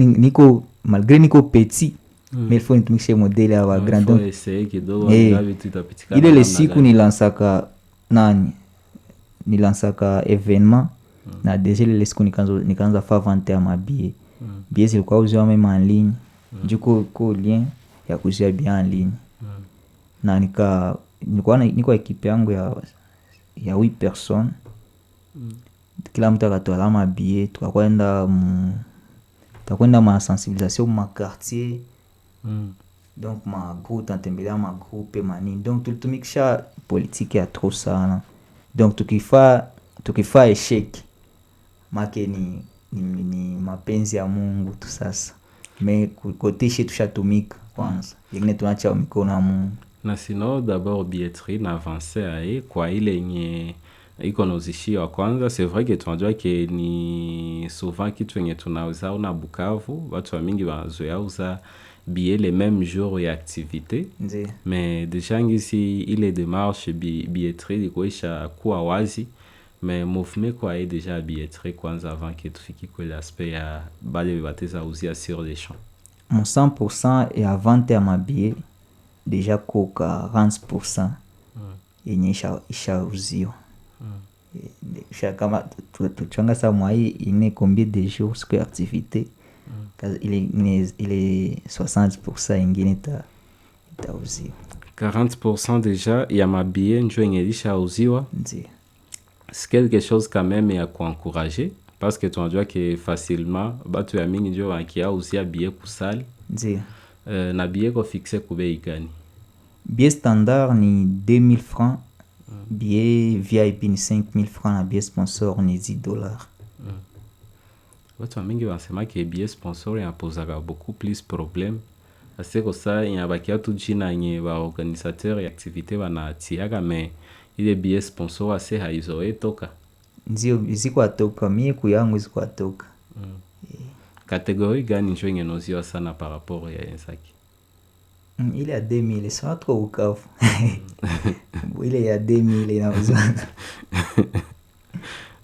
niko petit, mais il faut nitumikishe modele ya wa grand. Donc ile le siku nilansaka événement na déjà le siku nikaanza fa vente ya mabie. Bie zilikuwa uziwa même en ligne. Juko ko lien ya kuzia bien en ligne. Na niko ekipe yangu ya 8 personnes. Kila mtu akatoa mabie, tukakwenda ma sensibilisation ma quartier. Donc ma groupe tantembelea ma groupe manini. Donc tulitumikisha politique ya trop sana. Donc tukifa échec make ni mapenzi ya Mungu tu sasa. Mais kote shetu tushatumika kwanza. Yengine tunacha mikono ya Mungu. Na sino d'abord billetterie na avance aye kwa ile yenye iko nozishi wa kwanza. C'est vrai que tunajua ke ni souvent kitu yenye tunauza na Bukavu, watu wa mingi wanazoea uza billet les mêmes jours ya activité. Mais déjà ngisi ile démarche billetterie ikoisha kuwa wazi. Mais mouvement kwa déjà billetterie kwanza avant que tufiki kwa l'aspect ya bale bateza uzia sur les champs. Mon 100% ya vente ya mabie déjà ko 40% yenye isha uzio. Kama tuchanga sa mwai ine combien de jours siku ya activité, ile 60% ingine ita uzio. 40% déjà ya mabie njo yenye isha uziwa. C'est quelque chose quand même à encourager, parce que tu as dit que facilement batu ya mingi njo wakia uzia billet kusali. Na billet ko fixe ko bei gani? Billet standard ni 2000 francs, billet VIP ni 5000 francs, na billet sponsor ni $10. Batu ya mingi wanasema que billet sponsor yapozaka beaucoup plus problème. Parce que ça inabakia tu jina nye ba organisateur ya activité banatiaka, mais ile billet sponsor ase haizoe toka. Ndio ziko atoka, mimi kuyangu ziko atoka. Catégorie gani njo ngenozio sana par rapport ya Enzaki? Ile ya 2000 c'est trop Bukavu. Ile ya 2000 inauzwa.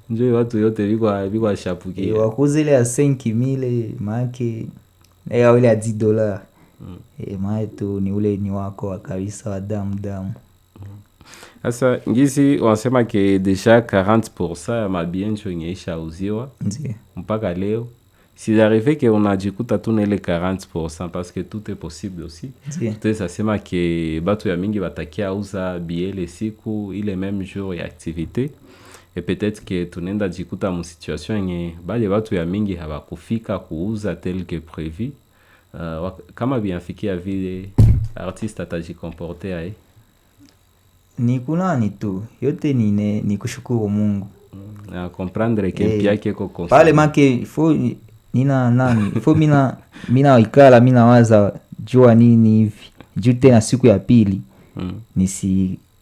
Njo watu yote biko shapukia. Wakuza ile ya 5000 make ile ya $10. Maetu ni ule ni wako wa kabisa wa damu. Sasa ngisi wanasema ke deja 40% ya mabie njo ngeisha uziwa. Mpaka leo si arrivé que on a jikuta tu na ile 40% parce que tout est possible aussi. Tutaweza sema ke batu ya mingi batakia uza bie le siku ile même jour ya activité, et peut-être que tunenda jikuta mu situation yenye bale batu ya mingi habakufika kuuza tel que prévu. Kama bienfikia vile artiste atajikomporte aye? Ni kunani tu yote ni kushukuru Mungu. Na comprendre que pia keko constant. Pale make faut mina ikala mina waza jua nini hivi. Juu tena siku ya pili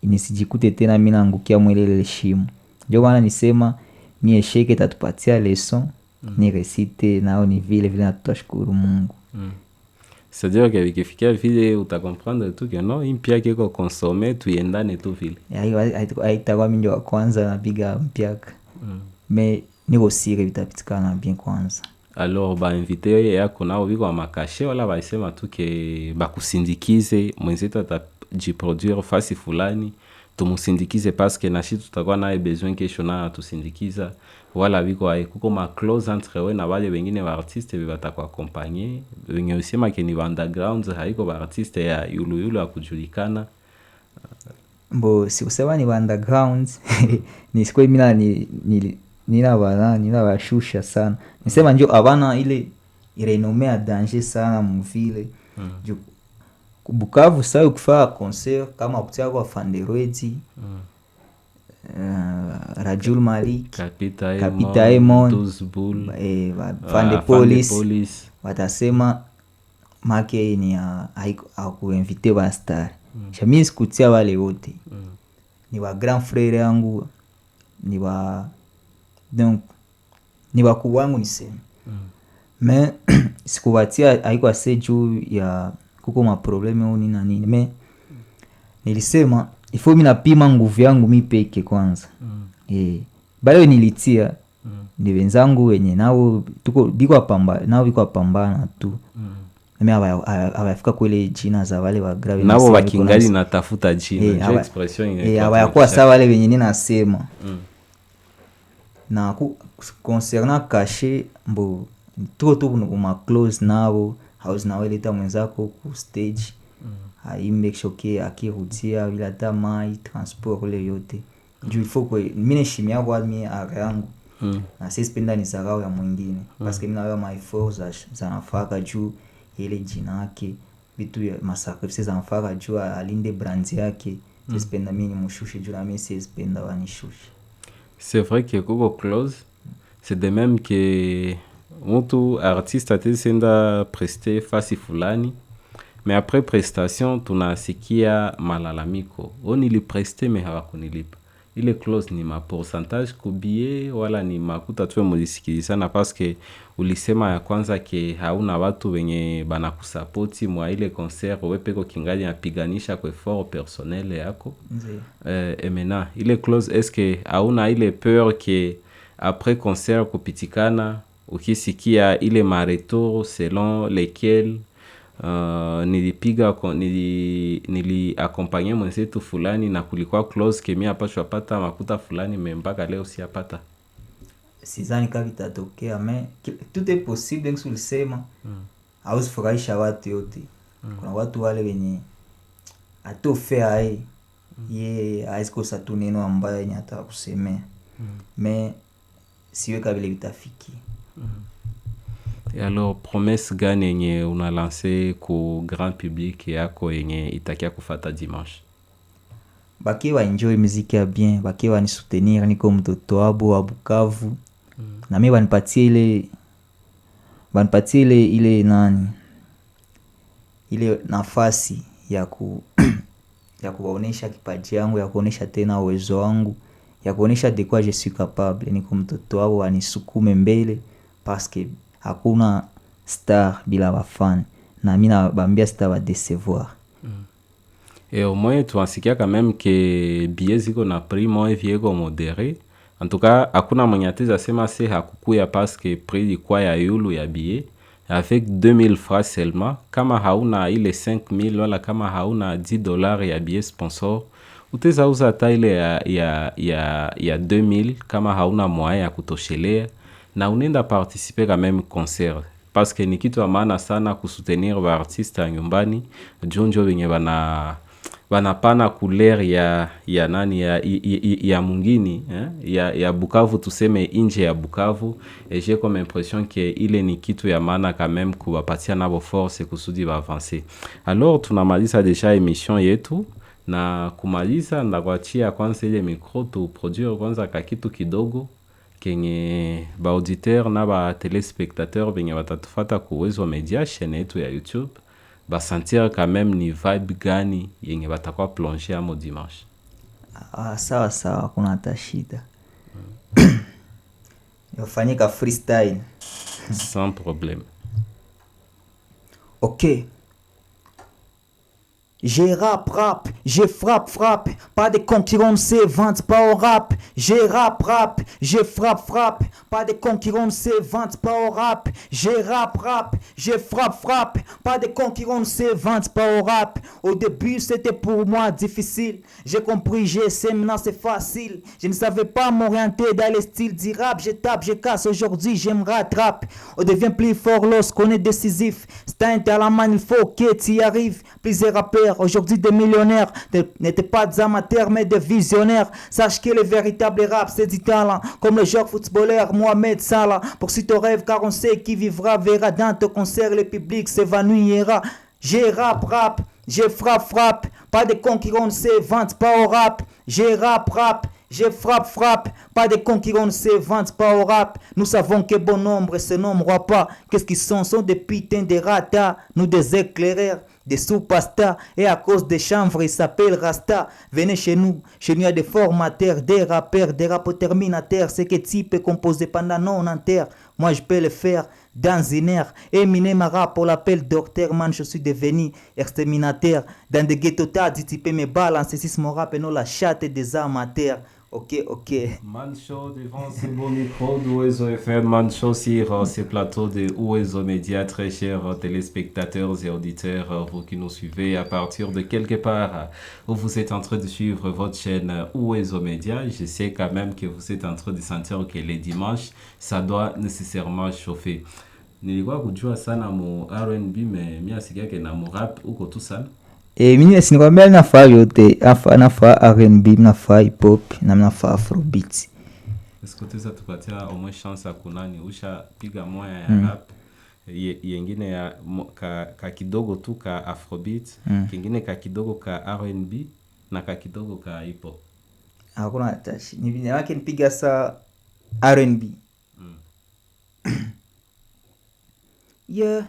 nisijikute tena mina angukia mwelele shimo. Ndio maana nisema ni esheke tatupatia leçon, ni resite nao ni vile na tutashukuru Mungu. C'est-à-dire que vikifikia vile utakomprendre tu que non impia keko consommer tu yendane tu vile. Haitakuwa mingi wa kwanza napiga mpiaka. Mais niko sire vitapitikana bien kwanza. Alors ba invité yako nao biko wa makashe wala baisema tu ke bakusindikize mwenzetu atajiproduire fasi fulani tumusindikize parce que nashi tutakuwa naye besoin kesho na tusindikiza, wala biko kuko ma close entre we na wale wengine wa artiste batakuwa accompagner wenye usema ke ni underground haiko ba artiste ya yulu ya kujulikana. Mbo sikusema ni underground ni siku mina nina bashusha sana. Nisema njo abana ile irenomea danger sana mvile. Juu Bukavu sasa ukifanya concert kama kutia kwa Fanderwezi, Rajul Malik, Kapita Emon, Fande Police, watasema make ni hakuinvite ba star. Mimi sikutia wale wote. Ni wa grand frère yangu, ni wa donc ni wakuu wangu niseme. Mais sikuwatia haiko ase juu ya kuko ma probleme au nini na nini. Mais nilisema ifo mimi napima nguvu yangu mimi peke kwanza. Bale nilitia ni wenzangu wenye nao tuko biko pambana tu. Mimi hawafika kwele jina za wale wa grave nao wakingali natafuta jina je expression ile hawakuwa sawa wale wenye ninasema. Na concernant caché mbo tuko ma close nao house na wale ta mwenzako ku stage hai make sure ke akirudia bila ta mai transport ile yote juu il faut que mimi nishimia kwa mimi yangu na sisi penda ni sarau ya mwingine parce que mimi na ma efforts za nafaka juu ile jina yake vitu ya masacrifices za nafaka juu alinde brand yake sisi penda mimi nimshushe juu na mimi sisi penda wanishushe. C'est vrai que kuko close c'est de même que mtu artiste atesenda prester fasi fulani mais après prestation tunasikia malalamiko nilipreste mais hawakunilipa. Ile close ni ma pourcentage kubie wala ni makuta tuwe mulisikilizana parce que ulisema ya kwanza ke hauna watu wenye banakusapoti mwa ile concert wewe peko kingali napiganisha kwa effort personnel yako. Emena ile close est-ce que hauna ile peur que après concert kupitikana ukisikia ile ma retour selon lesquels nili accompagner mwenzetu fulani na kulikuwa close kemi apashwa pata makuta fulani mpaka leo siapata. Sidhani kama itatokea mais tout est possible ndio ulisema. Hausifurahisha watu yote. Kuna watu wale wenye atofea ye aisikosa tu neno ambaye ni hata kusemea. Mais siwe kabile vitafiki. Et alors promesse gani yenye una lancé ku grand public yako yenye itakia kufata dimanche? Baki wa enjoy muziki ya bien, baki wa ni soutenir niko mtoto wabo wa Bukavu. Na mimi wanipatie ile nani ile nafasi ya kuonesha kipaji yangu, ya kuonesha tena uwezo wangu, ya kuonesha de quoi je suis capable. Niko mtoto wao wanisukume mbele parce que hakuna star bila wafan na mimi nabambia star wa décevoir. Et au moins tu asikia quand même que billets ziko na prix moins viego modéré. En tout cas hakuna mwenye ateza sema se hakukuya parce que prix ilikuwa ya yulu ya billet avec 2000 francs seulement. Kama hauna ile 5000 wala kama hauna $10 ya billet sponsor uteza uza hata ile ya 2000 kama hauna moyen ya kutoshelea na unaenda participer quand même concert parce que ni kitu ya maana sana kusoutenir wa artiste ya nyumbani jonjo wenye banapana couleur ya nani ya mungini ya Bukavu tuseme nje ya Bukavu et j'ai comme impression que ile ni kitu ya maana quand même kuwapatia nabo force kusudi ba avancer. Alors tunamaliza deja emission yetu na kumaliza ndakwachia kwanza ile micro tu produire kwanza kakitu kidogo kenye ba auditeur na ba téléspectateur benye batatufata ku Uwezo Media chaîne yetu ya YouTube basentir quand même ni vibe gani yenye batakuwa plonger amo dimanche. Sawa kuna hata shida. Yofanyika freestyle sans problème. OK. Je rap, je frappe, pas de concurrence, se vante pas au rap. Je rap, je frappe, pas de concurrence, se vante pas au rap. Je rap, je frappe, pas de concurrence, se vante pas au rap. Au début c'était pour moi difficile, j'ai compris, j'essaie, maintenant c'est facile. Je ne savais pas m'orienter dans le style du rap, je tape, je casse, aujourd'hui je me rattrape. On devient plus fort lorsqu'on est décisif, c'est un talent, il faut que tu y arrives. Plusieurs rappeurs aujourd'hui des millionnaires n'étaient pas des amateurs mais des visionnaires. Sache que le véritable rap c'est du talent, comme le joueur footballeur Mohamed Salah. Poursuis ton rêve car on sait qui vivra verra dans ton concert, le public s'évanouira. J'ai rap, j'ai frappe, pas de concurrents ne se vantent pas au rap. J'ai rap, j'ai frappe, pas de concurrents ne se vantent pas au rap. Nous savons que bon nombre se nommeront pas. Qu'est-ce qu'ils sont des putains de ratas, nous des éclaireurs, des sous-pastas. Et à cause des chanvres, ils s'appellent Rasta. Venez chez nous il y a des formateurs, des rappeurs, des rapports terminateurs. C'est que type est composé pendant non entière. Moi je peux le faire dans une heure. Eminem rap pour l'appel docteur, man, je suis devenu exterminateur. Dans des ghettos, t'as dit, tu peux me balancer si mon rap et non la chatte des amateurs. Ok. Mancho devant ce beau micro d'Ouezo FM, Mancho sur ces plateaux de Ouezo Média, très chers téléspectateurs et auditeurs, vous qui nous suivez à partir de quelque part où vous êtes en train de suivre votre chaîne Ouezo Média. Je sais quand même que vous êtes en train de sentir que les dimanches, ça doit nécessairement chauffer. Nilikuwa kujua sana mu R&B mimi asikia ke na mu rap uko tu sana. Mimi sinikwambia nafaa yote, nafaa R&B, nafaa hip hop na nafaa afrobeat. Est-ce que tu as tupatia au moins chance ya kunani usha piga moya ya rap yengine ya ka kidogo tu ka afrobeat, kingine ka kidogo ka R&B na ka kidogo ka hip hop. Hakuna hatashi. Niwake nipiga sa R&B. Yeah.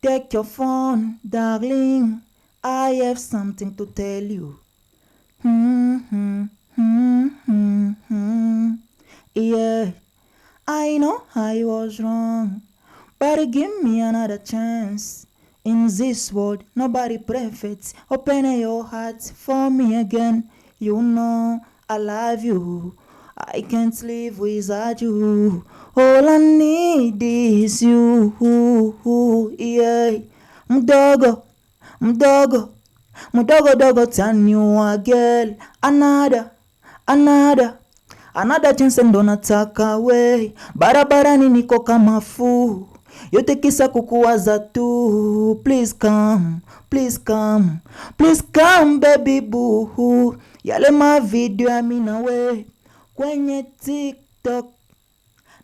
Take your phone, darling. I have something to tell you. Yeah. I know I was wrong, but give me another chance. In this world, nobody perfect. Open your heart for me again. You know I love you. I can't live without you. All I need is you. Yeah. Mdogo, turn you a girl. Another chance ndo nataka we. Barabarani niko kama fu. Yote kisa kukuwaza tu. Please come baby boo. Yale mavideo ya mimi na we kwenye TikTok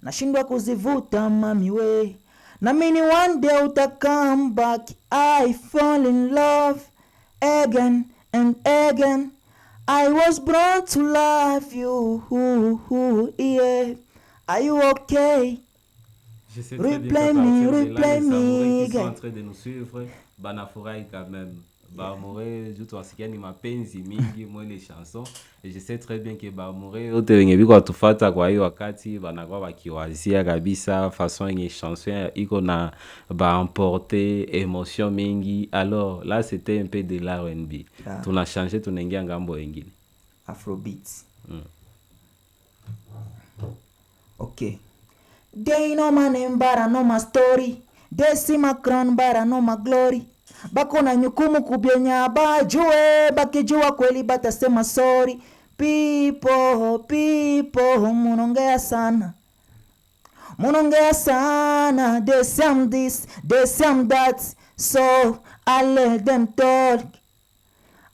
nashindwa kuzivuta mami we. Na mini one day uta come back. I fall in love again and again. I was born to love you. Yeah. Are you okay? Je sais très bien Replay me. Ils sont en train de nous suivre. Banafurahi quand même. Baamure juu tunasikia ni mapenzi mingi mwele chanson. Et je sais très bien que Baamure wote wenye biko watufata kwa hiyo wakati banakuwa wakiwazia kabisa façon yenye chanson iko na baemporter émotion mingi. Alors là c'était un peu de l'R&B. Tuna changer tunaingia ngambo nyingine. Afrobeat. Okay. They know my name but I know my story. They see my crown but I know my glory. Bako na nyukumu kubyenya bajue, bakijua kweli batasema sorry. People, munongea sana. They say this, they say that. So I let them talk.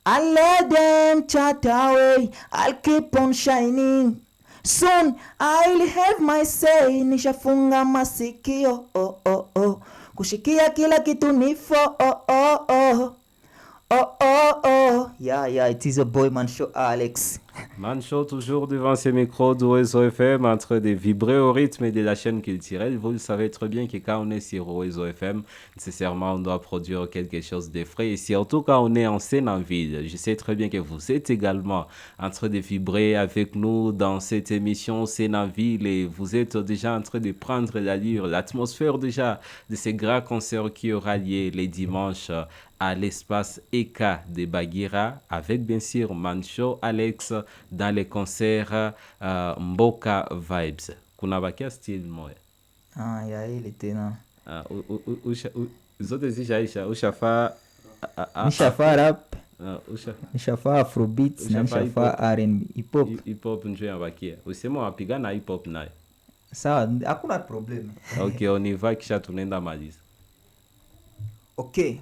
I let them chat away. I'll keep on shining. Soon I'll have my say. Nishafunga masikio. Kushikia kila kitu nifo. Yeah, it is a boy Mancho Alex. Mancho toujours devant ses micros d'Ouezo FM en train de vibrer au rythme de la chaîne culturelle. Vous le savez très bien que quand on est sur Ouezo FM, nécessairement on doit produire quelque chose de frais. Et surtout quand on est en scène en ville. Je sais très bien que vous êtes également en train de vibrer avec nous dans cette émission Scène en ville. Et vous êtes déjà en train de prendre l'allure, l'atmosphère déjà de ces grands concerts qui aura lieu les dimanches à l'espace EK de Bagira avec bien sûr Mancho Alex dans les concerts Mboka Vibes. Kuna bakia style moya. Ya ile tena. Zote zishaisha ushafa nishafa rap. Nishafa afrobeat na nishafa R&B. Hip hop ndio yabakia. Usema wapigana hip hop nayo. Sawa, hakuna problem. Okay, on y va kisha tunaenda maliza. Okay.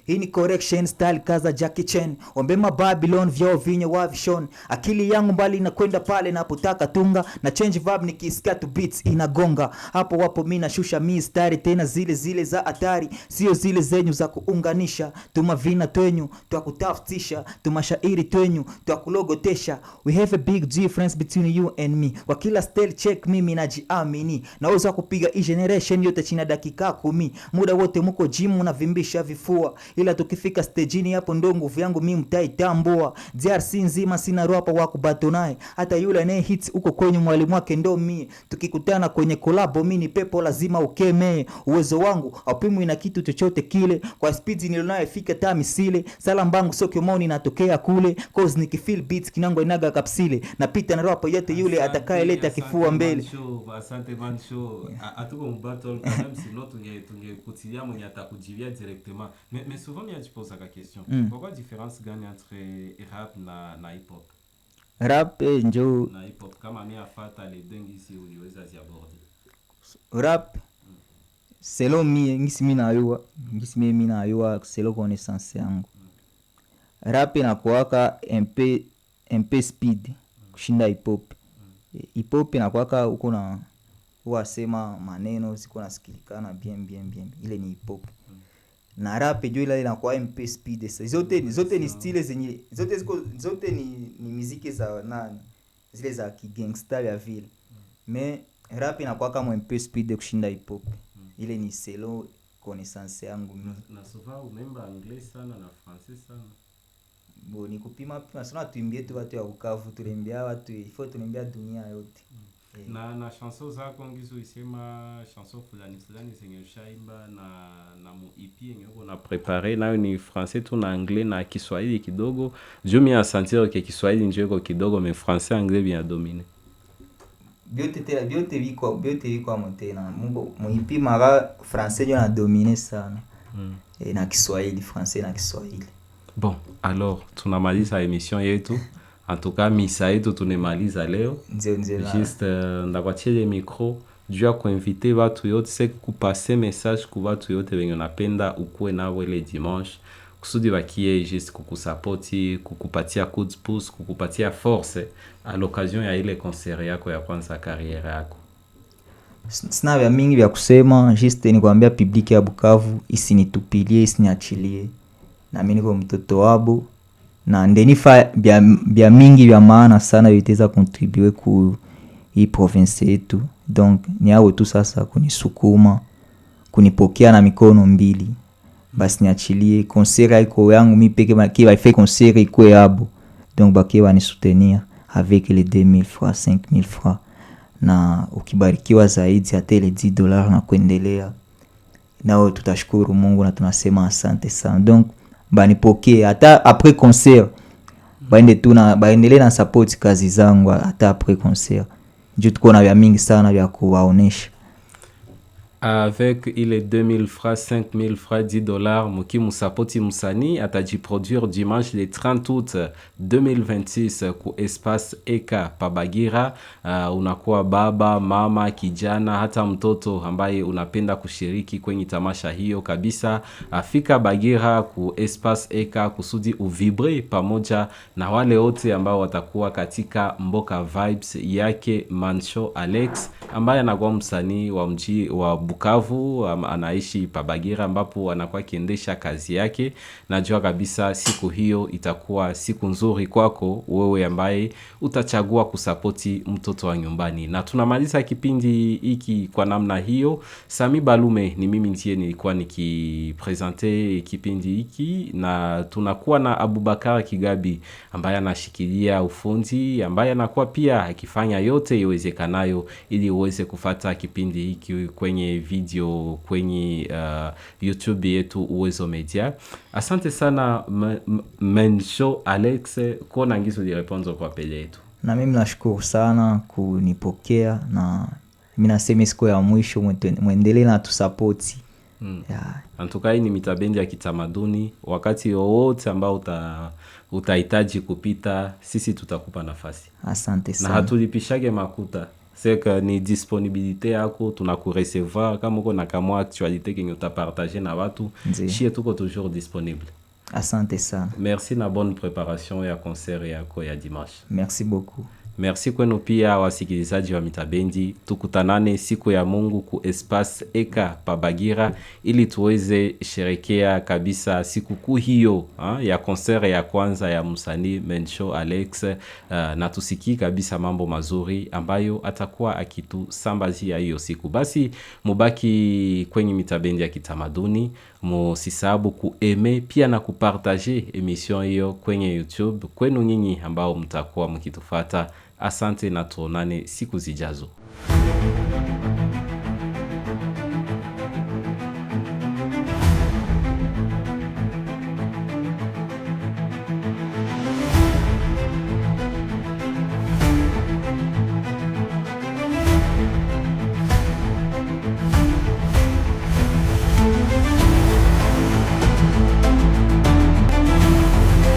Hii ni correction style kaza Jackie Chan. Ombema Babylon vyao vinye wavishon. Akili yangu mbali inakwenda pale napotaka tunga. Na change vibe nikisikia tu beats inagonga. Hapo wapo mimi nashusha mistari tena zile za atari. Sio zile zenyu za kuunganisha. Tuma vina twenyu twakutafutisha. Tuma shairi twenyu twakulogotesha. We have a big difference between you and me. Kwa kila style check mimi najiamini. Naweza kupiga hii generation yote chini dakika 10. Muda wote muko gym unavimbisha vifua. Ila tukifika stageini hapo ndo nguvu yangu mimi mtaitambua. DRC nzima sina rapa wa kubato naye. Hata yule anaye hits uko kwenye mwalimu wake ndo mimi. Tukikutana kwenye collab mimi ni pepo lazima ukeme. Uwezo wangu haupimwi na kitu chochote kile. Kwa speed nilionayo fika tami sile. Salambangu sio kiomoni natokea kule. Cause nikifeel beats kinango inaga kapsile. Napita na rapa yote yule atakayeleta kifua mbele. Asante Mancho. Atuko mbattle quand même sinon tunge kutilia mwenye atakujivia directement. Mais souvent il y a tu poses la question. Pourquoi différence gagne entre rap na hip hop? Rap njo na hip hop kama mimi afata les dengi ici uliweza ziaborder. Rap selon ngisi mimi nayua selon connaissance yangu. Rap inakuwaka MP speed kushinda hip hop. Hip hop inakuwaka uko na wasema maneno ziko nasikilikana bien. Ile ni hip hop. Na rap jo ile inakuwa MP speed. Zote ni style zenye zote ni muziki za nani? Zile za kigangster ya vile. Mais rap inakuwa kama MP speed kushinda hip hop. Ile ni selo connaissance yangu mimi. Na souvent umemba anglais sana na français sana. Bo ni kupima sana tuimbie tu watu ya Bukavu, tulimbia watu ifo tulimbia dunia yote. Na chanson zako ngizo isema chanson fulani zenye ushaimba na mu EP yenye uko na préparer nayo ni français tu na anglais na Kiswahili kidogo. Je me sentir que Kiswahili ndio iko kidogo mais français anglais bien dominé. Biote biko montena. Mu EP mara français ndio na dominer sana. Na Kiswahili français na Kiswahili. Bon, alors tunamaliza émission yetu. En tout cas, misa yetu tunemaliza leo. Juste ndakwachie micro juu ya kuinvite watu yote se kupase message kwa watu yote wenye unapenda ukue nao ile dimanche kusudi wakie juste kukusapoti, kukupatia coup de pouce, kukupatia force à l'occasion ya ile concert yako ya kwanza carrière yako. Sina vya mingi vya kusema, juste ni kuambia public ya Bukavu isinitupilie, isiniachilie. Na mimi niko mtoto wabo na ndenifa bia mingi vya maana sana vitaweza contribuer ku hii province yetu. Donc ni hao tu sasa kunisukuma, kunipokea na mikono mbili. Basi niachilie concert iko yangu mimi peke yake va concert iko yabo. Donc baki wa ni soutenir avec les 2000 francs, 5000 francs. Na ukibarikiwa zaidi hata ile $10 na kuendelea. Nao tutashukuru Mungu na tunasema asante sana. Donc banipokee hata après concert. Baendelee na support kazi zangu hata après concert. Ndio tuko na vya mingi sana vya kuwaonesha. Avec ile 2000 francs, 5000 francs, $10, Moki Musapoti Musani atajiproduire dimanche le 30 août 2026 ku espace Eka Pabagira. Unakuwa baba, mama, kijana, hata mtoto ambaye unapenda kushiriki kwenye tamasha hiyo kabisa. Afika Bagira ku espace Eka kusudi uvibre pamoja na wale wote ambao watakuwa katika Mboka Vibes yake Mancho Alex ambaye anakuwa msanii wa mji wa Bukavu, anaishi Pabagira ambapo anakuwa kiendesha kazi yake. Najua kabisa siku hiyo itakuwa siku nzuri kwako wewe ambaye utachagua kusapoti mtoto wa nyumbani. Na tunamaliza kipindi hiki kwa namna hiyo. Sami Balume ni mimi ndiye nilikuwa nikipresente kipindi hiki, na tunakuwa na Abubakar Kigabi ambaye anashikilia ufundi, ambaye anakuwa pia akifanya yote iwezekanayo ili uweze kufata kipindi hiki kwenye video kwenye YouTube yetu Uwezo Media. Asante sana Mancho Alex kwa nangizo di répondre kwa pele yetu. Na mimi nashukuru sana kunipokea, na mimi nasema siku ya mwisho muendelee na tusapoti. Antuka hii ni mitabendi ya kitamaduni, wakati wowote ambao utahitaji kupita, sisi tutakupa nafasi. Asante sana. Na hatulipishage makuta. C'est que ni disponibilité yako tunakurecevoir kama uko na kama actualité kenye utapartager na watu shie tuko toujours disponible. Asante sana. Merci na bonne préparation ya concert yako ya dimanche. Merci beaucoup. Merci kwenu pia wasikilizaji wa Mitabendi. Tukutanane siku ya Mungu ku Espace Eka Pabagira ili tuweze sherekea kabisa siku hiyo ya concert ya kwanza ya msanii Mencho Alex, na tusiki kabisa mambo mazuri ambayo atakuwa akitusambazia hiyo siku. Basi mubaki kwenye Mitabendi ya kitamaduni, musisabu kueme pia na kupartager emission hiyo kwenye YouTube kwenu nyinyi ambao mtakuwa mkitufata. Asante na tuonane siku zijazo.